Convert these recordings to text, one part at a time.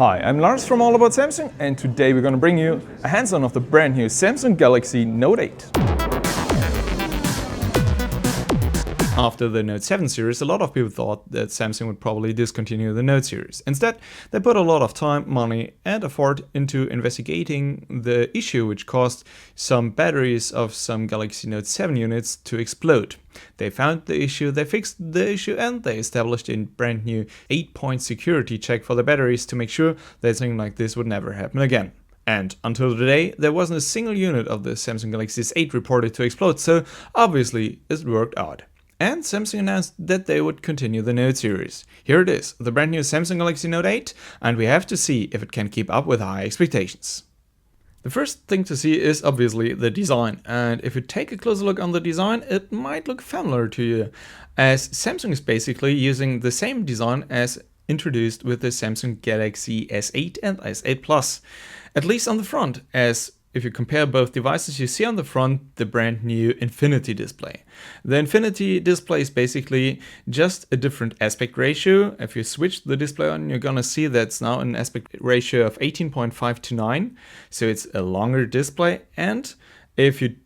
Hi, I'm Lars from All About Samsung, and today we're going to bring you a hands-on of the brand new Samsung Galaxy Note 8. After the Note 7 series, a lot of people thought that Samsung would probably discontinue the Note series. Instead, they put a lot of time, money and effort into investigating the issue which caused some batteries of some Galaxy Note 7 units to explode. They found the issue, they fixed the issue, and they established a brand new 8-point security check for the batteries to make sure that something like this would never happen again. And until today, there wasn't a single unit of the Samsung Galaxy S8 reported to explode, so obviously it worked out. And Samsung announced that they would continue the Note series. Here it is, the brand new Samsung Galaxy Note 8, and we have to see if it can keep up with high expectations. The first thing to see is obviously the design, and if you take a closer look on the design, it might look familiar to you, as Samsung is basically using the same design as introduced with the Samsung Galaxy S8 and S8 Plus, at least on the front, as if you compare both devices, you see on the front the brand new Infinity display. The Infinity display is basically just a different aspect ratio. If you switch the display on, you're gonna see that's now an aspect ratio of 18.5 to 9, so it's a longer display. And if you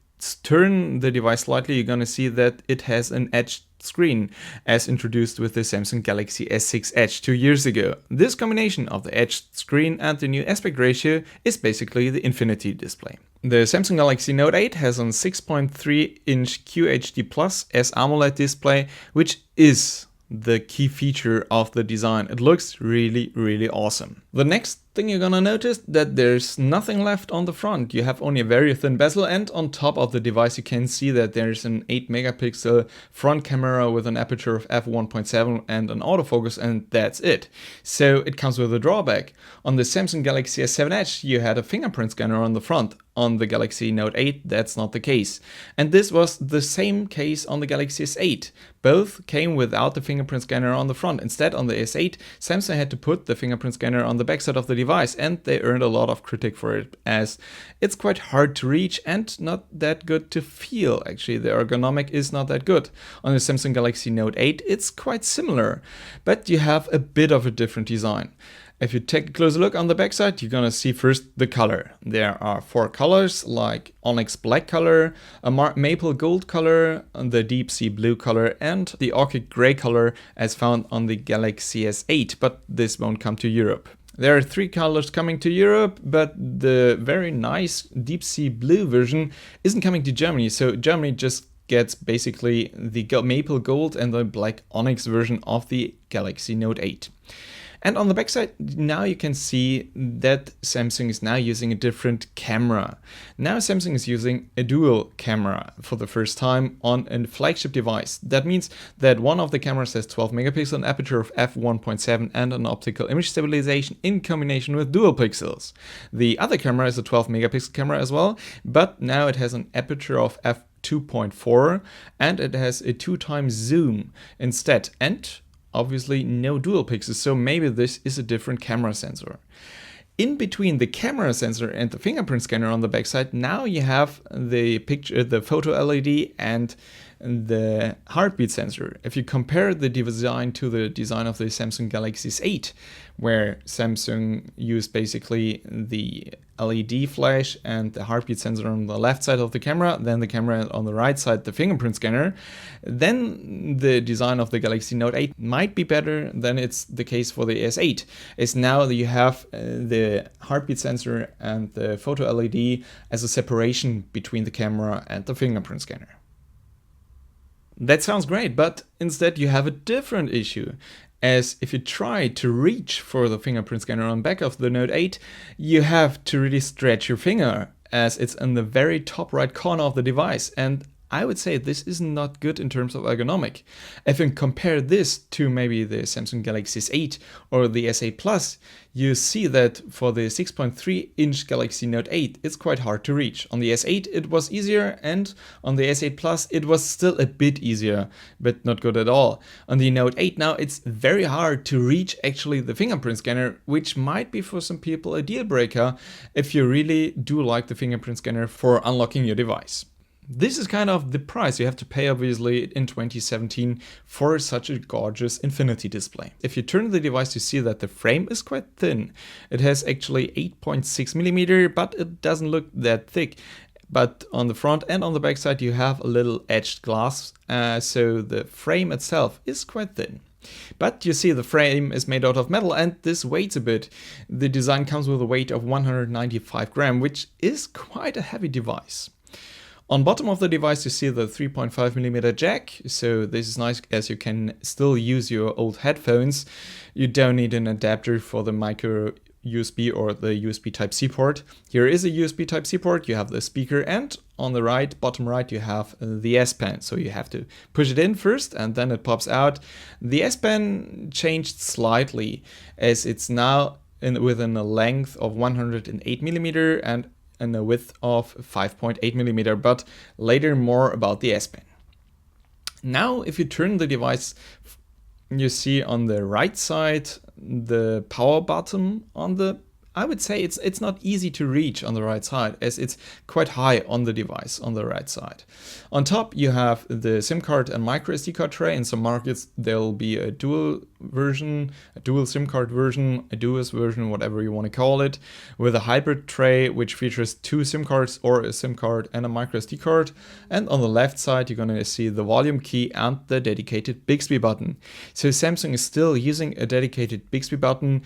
turn the device slightly, you're gonna see that it has an edged screen as introduced with the Samsung Galaxy S6 Edge 2 years ago. This combination of the edged screen and the new aspect ratio is basically the Infinity display. The Samsung Galaxy Note 8 has a 6.3-inch QHD Plus S AMOLED display, which is the key feature of the design. It looks really awesome. The next thing you're gonna notice that there's nothing left on the front. You have only a very thin bezel, and on top of the device you can see that there's an 8 megapixel front camera with an aperture of f1.7 and an autofocus, and that's it. So it comes with a drawback. On the Samsung Galaxy S7 Edge you had a fingerprint scanner on the front. On the Galaxy Note 8 that's not the case. And this was the same case on the Galaxy S8. Both came without the fingerprint scanner on the front. Instead, on the S8, Samsung had to put the fingerprint scanner on the backside of the device, and they earned a lot of critique for it, as it's quite hard to reach and not that good to feel. Actually, the ergonomic is not that good. On the Samsung Galaxy Note 8, it's quite similar, but you have a bit of a different design. If you take a closer look on the backside, you're gonna see first the color. There are 4 colors, like Onyx Black color, a Maple Gold color, the Deep Sea Blue color, and the Orchid Gray color as found on the Galaxy S8, but this won't come to Europe. There are 3 colors coming to Europe, but the very nice Deep Sea Blue version isn't coming to Germany, so Germany just gets basically the Maple Gold and the Black Onyx version of the Galaxy Note 8. And on the backside, now you can see that Samsung is now using a different camera. Now Samsung is using a dual camera for the first time on a flagship device. That means that one of the cameras has 12 megapixel, an aperture of f1.7 and an optical image stabilization in combination with dual pixels. The other camera is a 12 megapixel camera as well, but now it has an aperture of f2.4 and it has a 2x zoom instead. And obviously no dual pixels, so maybe this is a different camera sensor. In between the camera sensor and the fingerprint scanner on the backside, now you have the photo LED and the heartbeat sensor. If you compare the design to the design of the Samsung Galaxy S8, where Samsung used basically the LED flash and the heartbeat sensor on the left side of the camera, then the camera on the right side, the fingerprint scanner, then the design of the Galaxy Note 8 might be better than it's the case for the S8. Is now that you have the heartbeat sensor and the photo LED as a separation between the camera and the fingerprint scanner. That sounds great, but instead you have a different issue. As if you try to reach for the fingerprint scanner on the back of the Note 8, you have to really stretch your finger, as it's in the very top right corner of the device, and I would say this is not good in terms of ergonomic. If you compare this to maybe the Samsung Galaxy S8 or the S8 Plus, you see that for the 6.3-inch Galaxy Note 8, it's quite hard to reach. On the S8 it was easier, and on the S8 Plus it was still a bit easier, but not good at all. On the Note 8 now it's very hard to reach actually the fingerprint scanner, which might be for some people a deal breaker if you really do like the fingerprint scanner for unlocking your device. This is kind of the price you have to pay, obviously, in 2017 for such a gorgeous Infinity display. If you turn the device, you see that the frame is quite thin. It has actually 8.6 millimeter, but it doesn't look that thick. But on the front and on the back side, you have a little edged glass, so the frame itself is quite thin. But you see the frame is made out of metal and this weighs a bit. The design comes with a weight of 195 grams, which is quite a heavy device. On bottom of the device you see the 3.5mm jack, so this is nice as you can still use your old headphones. You don't need an adapter for the micro USB or the USB Type-C port. Here is a USB Type-C port, you have the speaker, and on the right, bottom right, you have the S Pen. So you have to push it in first and then it pops out. The S Pen changed slightly as it's now within a length of 108mm and a width of 5.8mm, but later more about the S Pen. Now if you turn the device, you see on the right side the power button on the, I would say it's not easy to reach on the right side as it's quite high on the device on the right side. On top you have the SIM card and micro SD card tray. In some markets there'll be a dual version, a dual SIM card version, a duos version, whatever you want to call it, with a hybrid tray which features 2 SIM cards or a SIM card and a micro SD card. And on the left side you're going to see the volume key and the dedicated Bixby button. So Samsung is still using a dedicated Bixby button,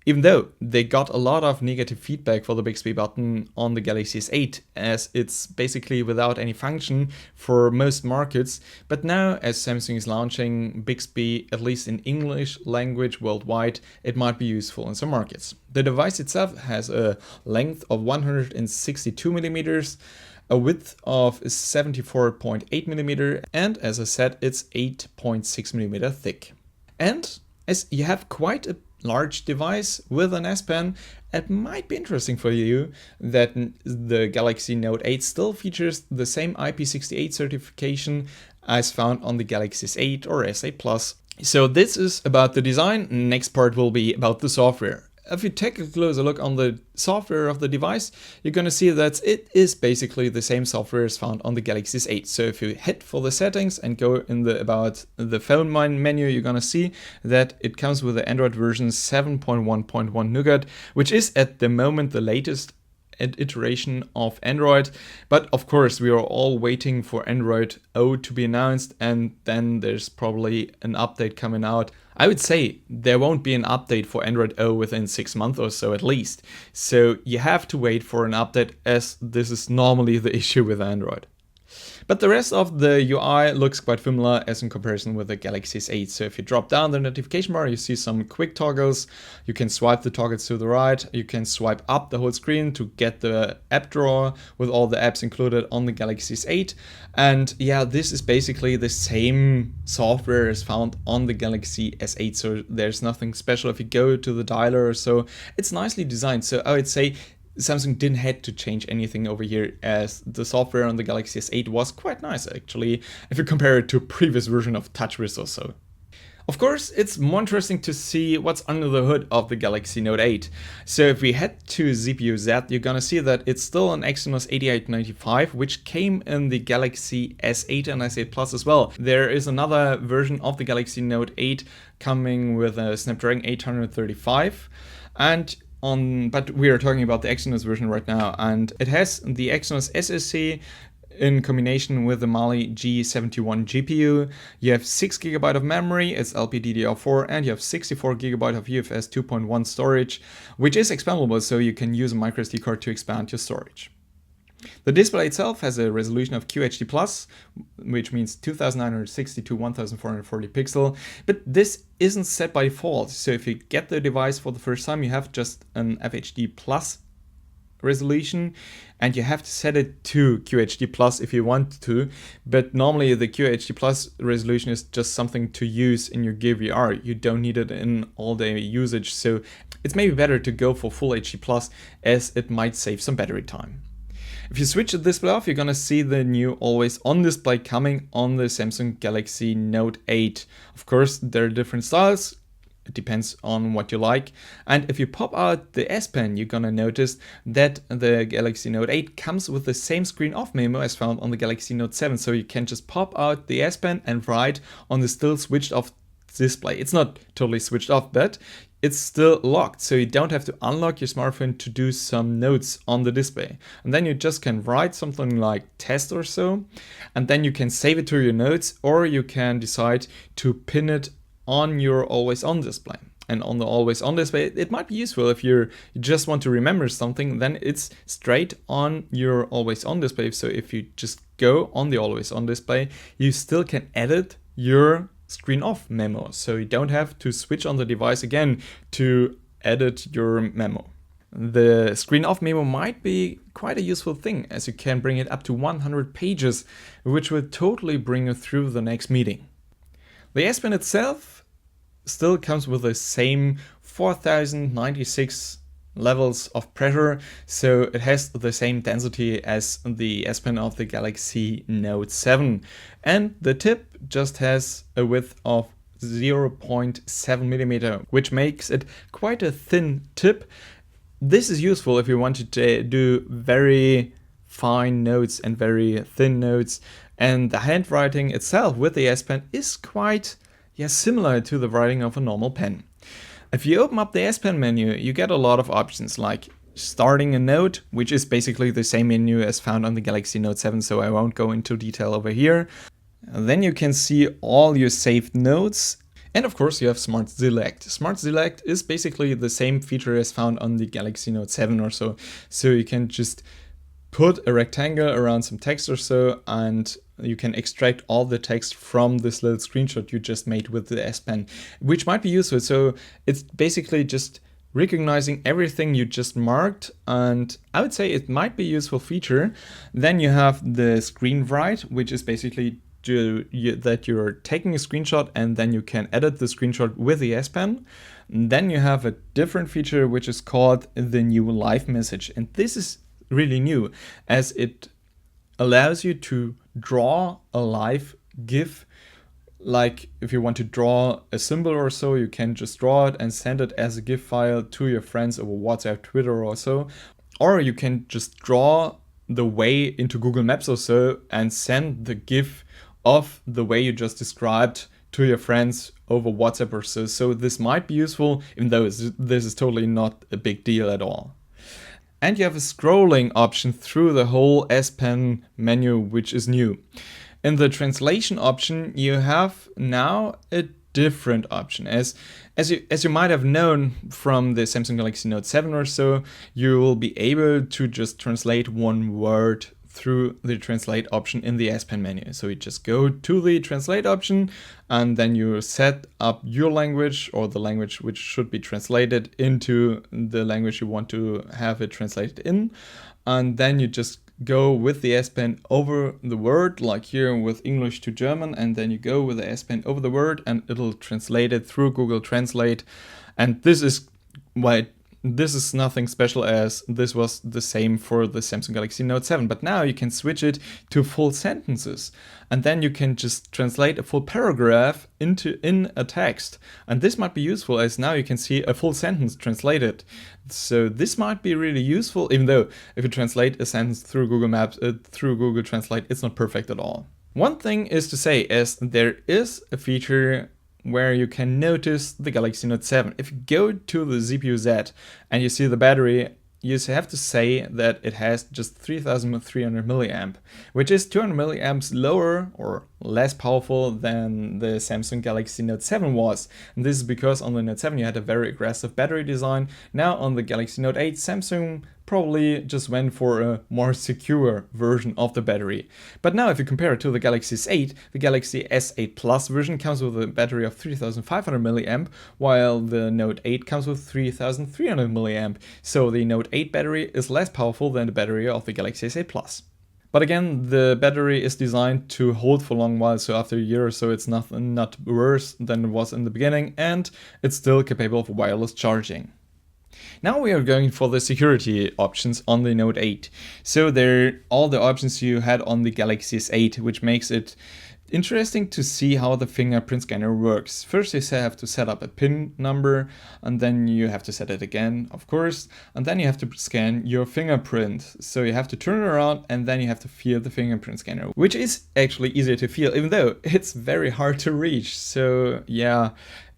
even though they got a lot of negative feedback for the Bixby button on the Galaxy S8 as it's basically without any function for most markets. But now as Samsung is launching Bixby, at least in English language worldwide, it might be useful in some markets. The device itself has a length of 162mm, a width of 74.8mm, and as I said, it's 8.6mm thick. And as you have quite a large device with an S Pen, it might be interesting for you that the Galaxy Note 8 still features the same IP68 certification as found on the Galaxy S8 or S8 Plus. So this is about the design. Next part will be about the software. If you take a closer look on the software of the device, you're going to see that it is basically the same software as found on the Galaxy S8. So if you hit for the settings and go in the about the phone menu, you're going to see that it comes with the Android version 7.1.1 Nougat, which is at the moment the latest iteration of Android. But of course we are all waiting for Android O to be announced, and then there's probably an update coming out. I would say there won't be an update for Android O within 6 months or so at least. So you have to wait for an update, as this is normally the issue with Android. But the rest of the UI looks quite similar as in comparison with the Galaxy S8. So if you drop down the notification bar, you see some quick toggles. You can swipe the toggles to the right. You can swipe up the whole screen to get the app drawer with all the apps included on the Galaxy S8. And yeah, this is basically the same software as found on the Galaxy S8. So there's nothing special if you go to the dialer or so. It's nicely designed. So I would say Samsung didn't have to change anything over here, as the software on the Galaxy S8 was quite nice actually, if you compare it to a previous version of TouchWiz or so. Of course, it's more interesting to see what's under the hood of the Galaxy Note 8. So if we head to CPU-Z, you're gonna see that it's still an Exynos 8895, which came in the Galaxy S8 and S8 Plus as well. There is another version of the Galaxy Note 8 coming with a Snapdragon 835, but we are talking about the Exynos version right now, and it has the Exynos SoC in combination with the Mali G71 GPU. You have 6GB of memory, it's LPDDR4, and you have 64GB of UFS 2.1 storage, which is expandable, so you can use a microSD card to expand your storage. The display itself has a resolution of QHD+, which means 2960 to 1440 pixel, but this isn't set by default. So if you get the device for the first time, you have just an FHD+ resolution, and you have to set it to QHD+ if you want to, but normally the QHD+ resolution is just something to use in your Gear VR. You don't need it in all-day usage, so it's maybe better to go for Full HD+, as it might save some battery time. If you switch the display off, you're gonna see the new always on display coming on the Samsung Galaxy Note 8. Of course, there are different styles. It depends on what you like. And if you pop out the S Pen, you're gonna notice that the Galaxy Note 8 comes with the same screen off memo as found on the Galaxy Note 7. So you can just pop out the S Pen and write on the still switched off display. It's not totally switched off, but it's still locked, so you don't have to unlock your smartphone to do some notes on the display. And then you just can write something like test or so, and then you can save it to your notes, or you can decide to pin it on your always on display. And on the always on display, it might be useful if you just want to remember something, then it's straight on your always on display. So if you just go on the always on display, you still can edit your screen off memo, so you don't have to switch on the device again to edit your memo. The screen off memo might be quite a useful thing, as you can bring it up to 100 pages, which will totally bring you through the next meeting. The S Pen itself still comes with the same 4096 levels of pressure, so it has the same density as the S Pen of the Galaxy Note 7, and the tip just has a width of 0.7 millimeter, which makes it quite a thin tip. This is useful if you want to do very fine notes and very thin notes, and the handwriting itself with the S Pen is quite similar to the writing of a normal pen. If you open up the S Pen menu, you get a lot of options like starting a note, which is basically the same menu as found on the Galaxy Note 7, so I won't go into detail over here. And then you can see all your saved notes. And of course you have Smart Select. Smart Select is basically the same feature as found on the Galaxy Note 7 or so. So you can just put a rectangle around some text or so, and you can extract all the text from this little screenshot you just made with the S Pen, which might be useful. So it's basically just recognizing everything you just marked, and I would say it might be a useful feature. Then you have the screen write, which is basically that you're taking a screenshot and then you can edit the screenshot with the S Pen. Then you have a different feature which is called the new live message, and this is really new as it allows you to draw a live GIF. Like if you want to draw a symbol or so, you can just draw it and send it as a GIF file to your friends over WhatsApp, Twitter or so. Or you can just draw the way into Google Maps or so and send the GIF of the way you just described to your friends over WhatsApp or so. So this might be useful, even though this is totally not a big deal at all. And you have a scrolling option through the whole S Pen menu, which is new. In the translation option, you have now a different option. As you might have known from the Samsung Galaxy Note 7 or so, you will be able to just translate one word through the translate option in the S Pen menu. So you just go to the translate option and then you set up your language or the language which should be translated into the language you want to have it translated in. And then you just go with the S Pen over the word, like here with English to German, and then you go with the S Pen over the word and it'll translate it through Google Translate. And this is nothing special, as this was the same for the Samsung Galaxy Note 7, but now you can switch it to full sentences, and then you can just translate a full paragraph in a text, and this might be useful as now you can see a full sentence translated. So this might be really useful, even though if you translate a sentence through Google Maps, through Google Translate, it's not perfect at all. One thing is to say is there is a feature where you can notice the Galaxy Note 7. If you go to the ZPU-Z and you see the battery, you have to say that it has just 3300 milliamp, which is 200 milliamps lower or less powerful than the Samsung Galaxy Note 7 was. And this is because on the Note 7 you had a very aggressive battery design. Now on the Galaxy Note 8, Samsung probably just went for a more secure version of the battery. But now if you compare it to the Galaxy S8, the Galaxy S8 Plus version comes with a battery of 3500 milliamp, while the Note 8 comes with 3300 milliamp. So the Note 8 battery is less powerful than the battery of the Galaxy S8 Plus. But again, the battery is designed to hold for a long while, so after a year or so it's not worse than it was in the beginning, and it's still capable of wireless charging. Now we are going for the security options on the Note 8. So they're all the options you had on the Galaxy S8, which makes it Interesting to see how the fingerprint scanner works. First you have to set up a PIN number, and then you have to set it again, of course, and then you have to scan your fingerprint. So you have to turn it around and then you have to feel the fingerprint scanner, which is actually easier to feel, even though it's very hard to reach. So yeah,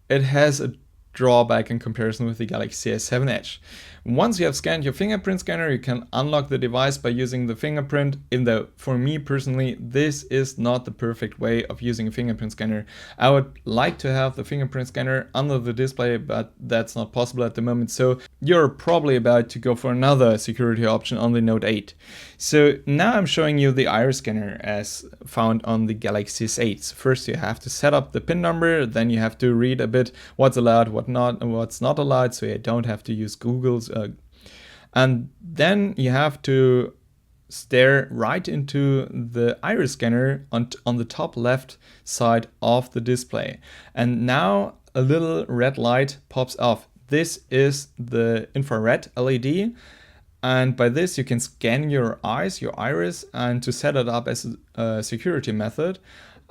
it has a drawback in comparison with the Galaxy S7 Edge. Once you have scanned your fingerprint scanner, you can unlock the device by using the fingerprint, even though for me personally, this is not the perfect way of using a fingerprint scanner. I would like to have the fingerprint scanner under the display, but that's not possible at the moment. So you're probably about to go for another security option on the Note 8. So now I'm showing you the iris scanner as found on the Galaxy S8. So first you have to set up the PIN number, then you have to read a bit what's allowed, what's not allowed, so you don't have to use Google's. And then you have to stare right into the iris scanner on the top left side of the display. And now a little red light pops off. This is the infrared LED. And by this you can scan your eyes, your iris, and to set it up as a security method.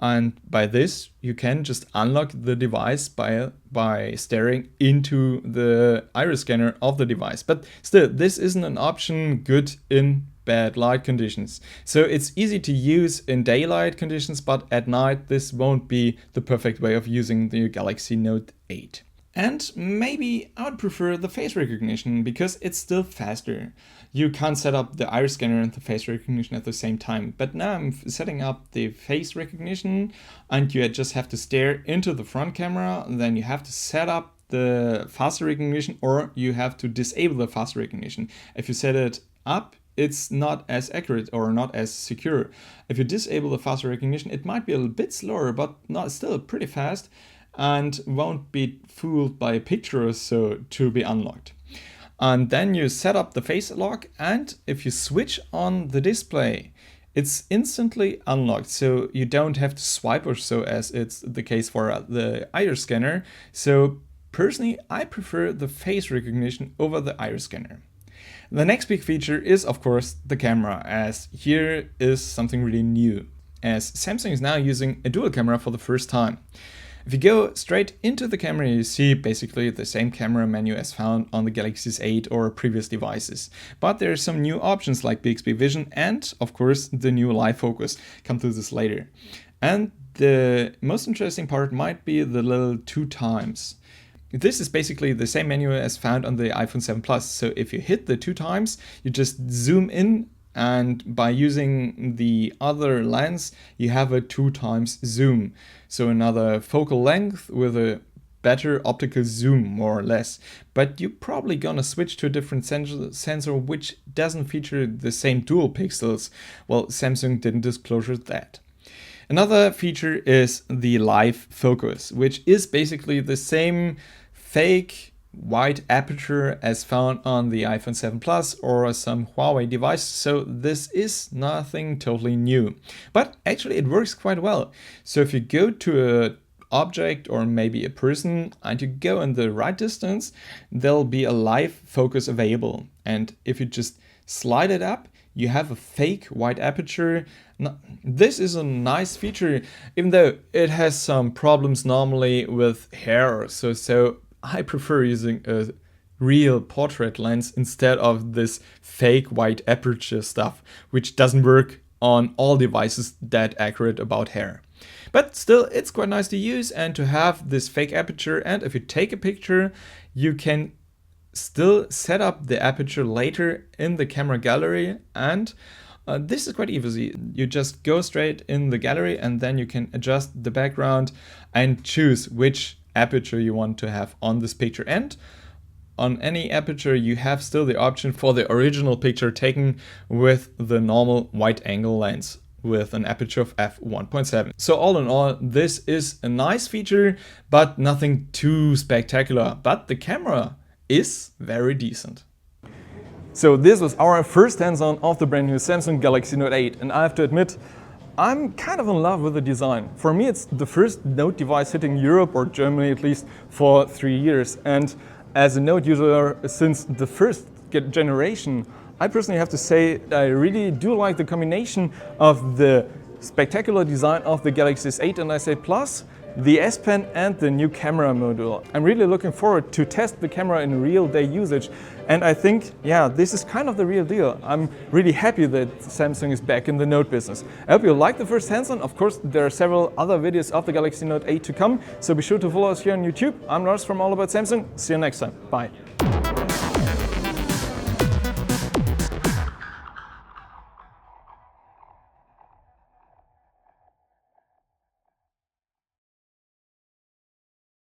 And by this you can just unlock the device by staring into the iris scanner of the device. But still, this isn't an option good in bad light conditions. So it's easy to use in daylight conditions, but at night this won't be the perfect way of using the Galaxy Note 8. And maybe I would prefer the face recognition because it's still faster. You can't set up the iris scanner and the face recognition at the same time. But now I'm setting up the face recognition and you just have to stare into the front camera. Then you have to set up the facial recognition, or you have to disable the facial recognition. If you set it up, it's not as accurate or not as secure. If you disable the facial recognition, it might be a little bit slower, but still pretty fast, and won't be fooled by a picture or so to be unlocked. And then you set up the face lock, and if you switch on the display, it's instantly unlocked. So you don't have to swipe or so, as it's the case for the iris scanner. So personally, I prefer the face recognition over the iris scanner. The next big feature is, of course, the camera, as here is something really new, as Samsung is now using a dual camera for the first time. If you go straight into the camera, you see basically the same camera menu as found on the Galaxy S8 or previous devices. But there are some new options like Bixby Vision and, of course, the new Live Focus. Come to this later. And the most interesting part might be the little 2x. This is basically the same menu as found on the iPhone 7 Plus. So if you hit the 2x, you just zoom in, and by using the other lens, you have a 2x zoom. So another focal length with a better optical zoom, more or less. But you're probably gonna switch to a different sensor which doesn't feature the same dual pixels. Well, Samsung didn't disclose that. Another feature is the Live Focus, which is basically the same fake wide aperture as found on the iPhone 7 Plus or some Huawei device, so this is nothing totally new. But actually it works quite well. So if you go to an object or maybe a person and you go in the right distance, there'll be a live focus available. And if you just slide it up, you have a fake wide aperture. Now, this is a nice feature, even though it has some problems normally with hair. So I prefer using a real portrait lens instead of this fake wide aperture stuff, which doesn't work on all devices that accurate about hair. But still, it's quite nice to use and to have this fake aperture. And if you take a picture, you can still set up the aperture later in the camera gallery, and this is quite easy. You just go straight in the gallery and then you can adjust the background and choose which aperture you want to have on this picture. And on any aperture you have still the option for the original picture taken with the normal wide angle lens with an aperture of f1.7. So all in all, this is a nice feature, but nothing too spectacular. But the camera is very decent. So this was our first hands-on of the brand new Samsung Galaxy Note 8, and I have to admit, I'm kind of in love with the design. For me, it's the first Note device hitting Europe, or Germany at least, for 3 years. And as a Note user since the first generation, I personally have to say I really do like the combination of the spectacular design of the Galaxy S8 and S8 Plus, the S Pen and the new camera module. I'm really looking forward to test the camera in real day usage, and I think, yeah, this is kind of the real deal. I'm really happy that Samsung is back in the Note business. I hope you liked the first hands-on. Of course, there are several other videos of the Galaxy Note 8 to come, so be sure to follow us here on YouTube. I'm Lars from All About Samsung. See you next time. Bye.